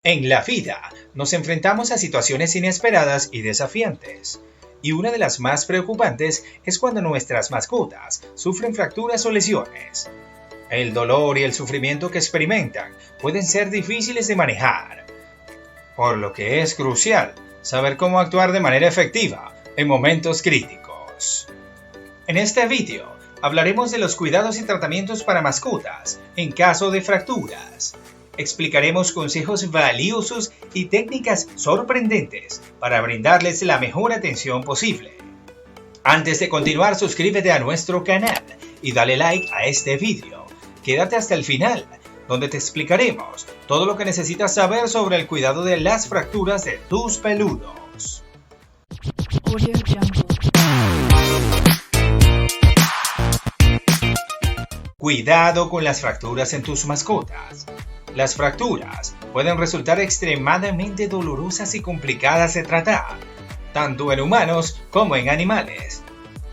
En la vida nos enfrentamos a situaciones inesperadas y desafiantes, y una de las más preocupantes es cuando nuestras mascotas sufren fracturas o lesiones. El dolor y el sufrimiento que experimentan pueden ser difíciles de manejar, por lo que es crucial saber cómo actuar de manera efectiva en momentos críticos. En este vídeo hablaremos de los cuidados y tratamientos para mascotas en caso de fracturas. Explicaremos consejos valiosos y técnicas sorprendentes para brindarles la mejor atención posible. Antes de continuar, suscríbete a nuestro canal y dale like a este vídeo. Quédate hasta el final, donde te explicaremos todo lo que necesitas saber sobre el cuidado de las fracturas de tus peludos. Cuidado con las fracturas en tus mascotas. Las fracturas pueden resultar extremadamente dolorosas y complicadas de tratar, tanto en humanos como en animales.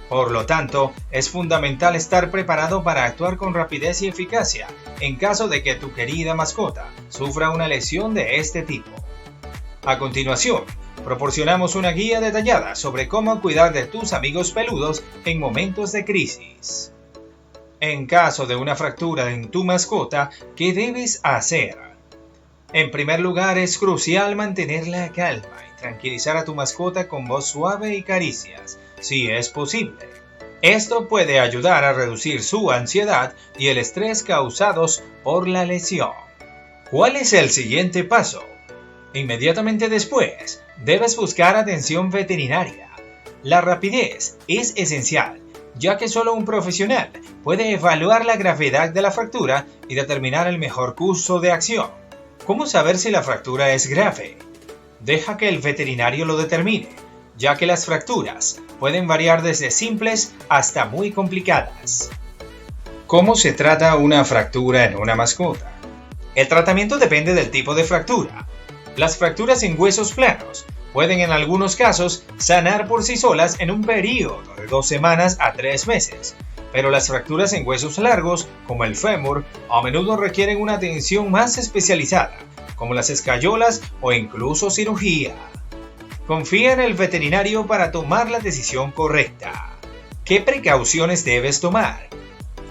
Por lo tanto, es fundamental estar preparado para actuar con rapidez y eficacia en caso de que tu querida mascota sufra una lesión de este tipo. A continuación, proporcionamos una guía detallada sobre cómo cuidar de tus amigos peludos en momentos de crisis. En caso de una fractura en tu mascota, ¿qué debes hacer? En primer lugar, es crucial mantener la calma y tranquilizar a tu mascota con voz suave y caricias, si es posible. Esto puede ayudar a reducir su ansiedad y el estrés causados por la lesión. ¿Cuál es el siguiente paso? Inmediatamente después, debes buscar atención veterinaria. La rapidez es esencial, ya que solo un profesional puede evaluar la gravedad de la fractura y determinar el mejor curso de acción. ¿Cómo saber si la fractura es grave? Deja que el veterinario lo determine, ya que las fracturas pueden variar desde simples hasta muy complicadas. ¿Cómo se trata una fractura en una mascota? El tratamiento depende del tipo de fractura. Las fracturas en huesos planos pueden en algunos casos sanar por sí solas en un periodo de 2 semanas a 3 meses, pero las fracturas en huesos largos, como el fémur, a menudo requieren una atención más especializada, como las escayolas o incluso cirugía. Confía en el veterinario para tomar la decisión correcta. ¿Qué precauciones debes tomar?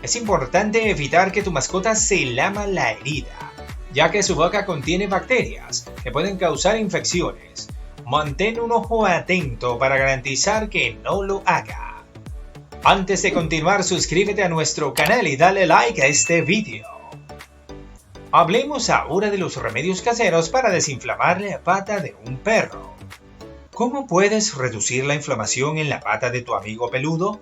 Es importante evitar que tu mascota se lama la herida, ya que su boca contiene bacterias que pueden causar infecciones. Mantén un ojo atento para garantizar que no lo haga. Antes de continuar, suscríbete a nuestro canal y dale like a este vídeo. Hablemos ahora de los remedios caseros para desinflamar la pata de un perro. ¿Cómo puedes reducir la inflamación en la pata de tu amigo peludo?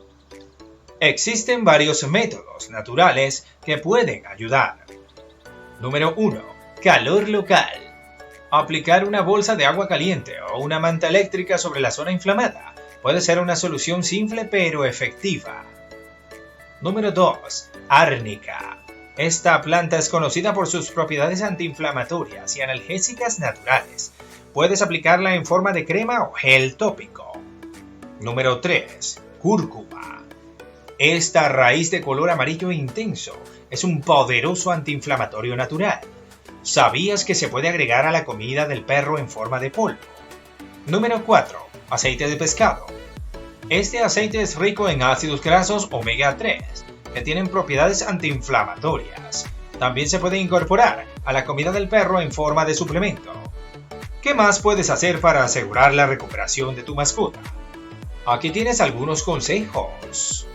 Existen varios métodos naturales que pueden ayudar. Número 1. Calor local. Aplicar una bolsa de agua caliente o una manta eléctrica sobre la zona inflamada puede ser una solución simple pero efectiva. Número 2. Árnica. Esta planta es conocida por sus propiedades antiinflamatorias y analgésicas naturales. Puedes aplicarla en forma de crema o gel tópico. Número 3. Cúrcuma. Esta raíz de color amarillo intenso es un poderoso antiinflamatorio natural. ¿Sabías que se puede agregar a la comida del perro en forma de polvo? Número 4. Aceite de pescado. Este aceite es rico en ácidos grasos omega 3, que tienen propiedades antiinflamatorias. También se puede incorporar a la comida del perro en forma de suplemento. ¿Qué más puedes hacer para asegurar la recuperación de tu mascota? Aquí tienes algunos consejos.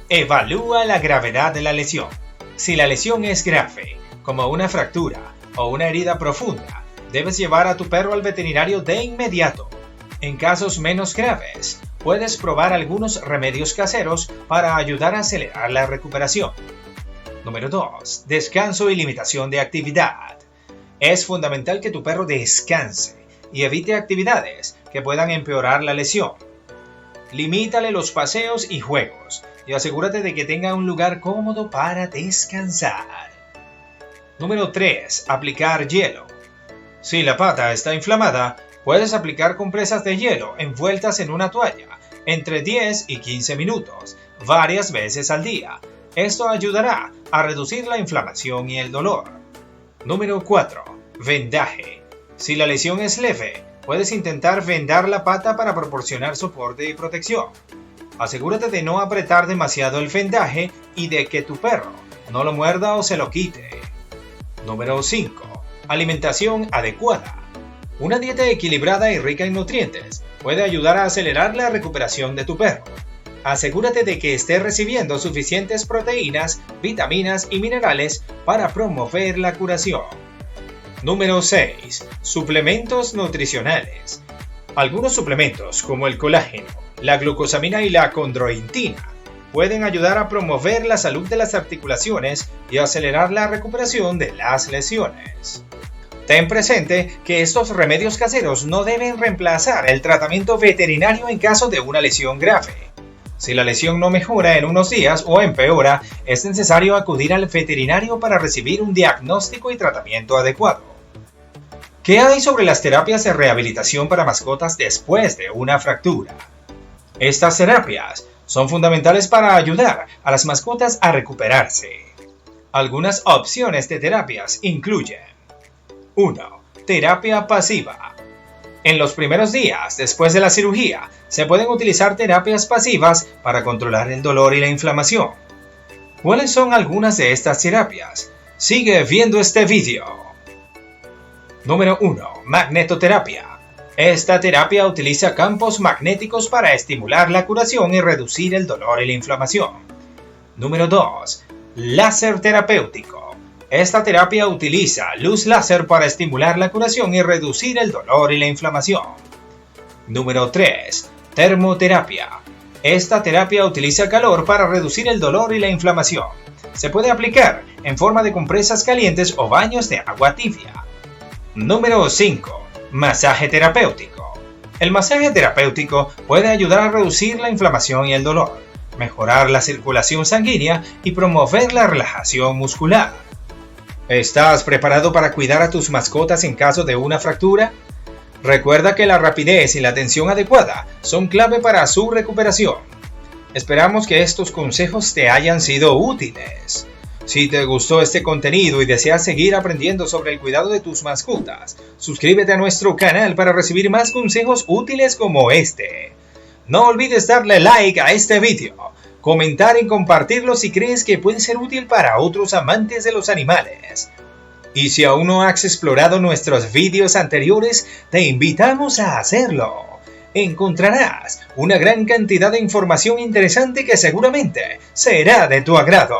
Evalúa la gravedad de la lesión. Si la lesión es grave, como una fractura o una herida profunda, debes llevar a tu perro al veterinario de inmediato. En casos menos graves, puedes probar algunos remedios caseros para ayudar a acelerar la recuperación. Número 2. Descanso y limitación de actividad. Es fundamental que tu perro descanse y evite actividades que puedan empeorar la lesión. Limítale los paseos y juegos y asegúrate de que tenga un lugar cómodo para descansar. Número 3. Aplicar hielo. Si la pata está inflamada, puedes aplicar compresas de hielo envueltas en una toalla entre 10 y 15 minutos, varias veces al día. Esto ayudará a reducir la inflamación y el dolor. Número 4. Vendaje. Si la lesión es leve, puedes intentar vendar la pata para proporcionar soporte y protección. Asegúrate de no apretar demasiado el vendaje y de que tu perro no lo muerda o se lo quite. Número 5. Alimentación adecuada. Una dieta equilibrada y rica en nutrientes puede ayudar a acelerar la recuperación de tu perro. Asegúrate de que esté recibiendo suficientes proteínas, vitaminas y minerales para promover la curación. Número 6. Suplementos nutricionales. Algunos suplementos, como el colágeno, la glucosamina y la condroitina, pueden ayudar a promover la salud de las articulaciones y acelerar la recuperación de las lesiones. Ten presente que estos remedios caseros no deben reemplazar el tratamiento veterinario en caso de una lesión grave. Si la lesión no mejora en unos días o empeora, es necesario acudir al veterinario para recibir un diagnóstico y tratamiento adecuado. ¿Qué hay sobre las terapias de rehabilitación para mascotas después de una fractura? Estas terapias son fundamentales para ayudar a las mascotas a recuperarse. Algunas opciones de terapias incluyen: 1. Terapia pasiva. En los primeros días después de la cirugía, se pueden utilizar terapias pasivas para controlar el dolor y la inflamación. ¿Cuáles son algunas de estas terapias? Sigue viendo este vídeo. Número 1. Magnetoterapia. Esta terapia utiliza campos magnéticos para estimular la curación y reducir el dolor y la inflamación. Número 2. Láser terapéutico. Esta terapia utiliza luz láser para estimular la curación y reducir el dolor y la inflamación. Número 3. Termoterapia. Esta terapia utiliza calor para reducir el dolor y la inflamación. Se puede aplicar en forma de compresas calientes o baños de agua tibia. Número 5. Masaje terapéutico. El masaje terapéutico puede ayudar a reducir la inflamación y el dolor, mejorar la circulación sanguínea y promover la relajación muscular. ¿Estás preparado para cuidar a tus mascotas en caso de una fractura? Recuerda que la rapidez y la atención adecuada son clave para su recuperación. Esperamos que estos consejos te hayan sido útiles. Si te gustó este contenido y deseas seguir aprendiendo sobre el cuidado de tus mascotas, suscríbete a nuestro canal para recibir más consejos útiles como este. No olvides darle like a este video, comentar y compartirlo si crees que puede ser útil para otros amantes de los animales. Y si aún no has explorado nuestros vídeos anteriores, te invitamos a hacerlo. Encontrarás una gran cantidad de información interesante que seguramente será de tu agrado.